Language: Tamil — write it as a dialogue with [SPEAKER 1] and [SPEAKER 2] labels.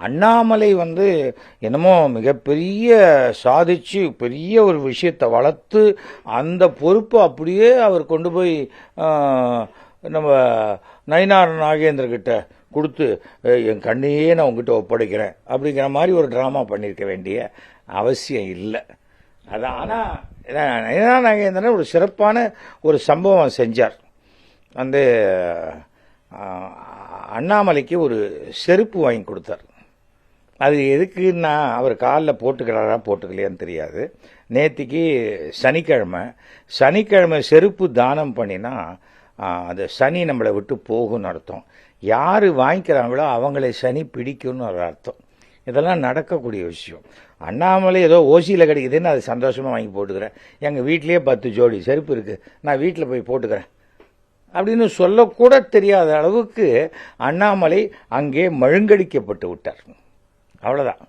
[SPEAKER 1] அண்ணாமலை என்னமோ மிகப்பெரிய சாதிச்சு பெரிய ஒரு விஷயத்தை வளர்த்து அந்த பொறுப்பை அப்படியே அவர் கொண்டு போய் நம்ம நயினார் நாகேந்திரகிட்ட கொடுத்து என் கண்ணையே நான் உங்ககிட்ட ஒப்படைக்கிறேன் அப்படிங்கிற மாதிரி ஒரு ட்ராமா பண்ணியிருக்க வேண்டிய அவசியம் இல்லை. அதான். ஆனால் நயினார் நாகேந்திரன் ஒரு சிறப்பான ஒரு சம்பவம் செஞ்சார். அண்ணாமலைக்கு ஒரு செருப்பு வாங்கி கொடுத்தார். அது எதுக்குன்னா அவர் காலில் போட்டுக்கிறாரா போட்டுக்கலையான்னு தெரியாது. நேற்றுக்கு சனிக்கிழமை செருப்பு தானம் பண்ணினா அது சனி நம்மளை விட்டு போகும்னு அர்த்தம். யார் வாங்கிக்கிறாங்களோ அவங்களை சனி பிடிக்கும்னு ஒரு அர்த்தம். இதெல்லாம் நடக்கக்கூடிய விஷயம். அண்ணாமலை ஏதோ ஓசியில் கிடைக்குதுன்னு அது சந்தோஷமாக வாங்கி போட்டுக்கிறேன். எங்கள் வீட்லேயே 10 ஜோடி செருப்பு இருக்குது, நான் வீட்டில் போய் போட்டுக்கிறேன் அப்படின்னு சொல்லக்கூட தெரியாத அளவுக்கு அண்ணாமலை அங்கே மழுங்கடிக்கப்பட்டு விட்டார். அவ்வளோதான்.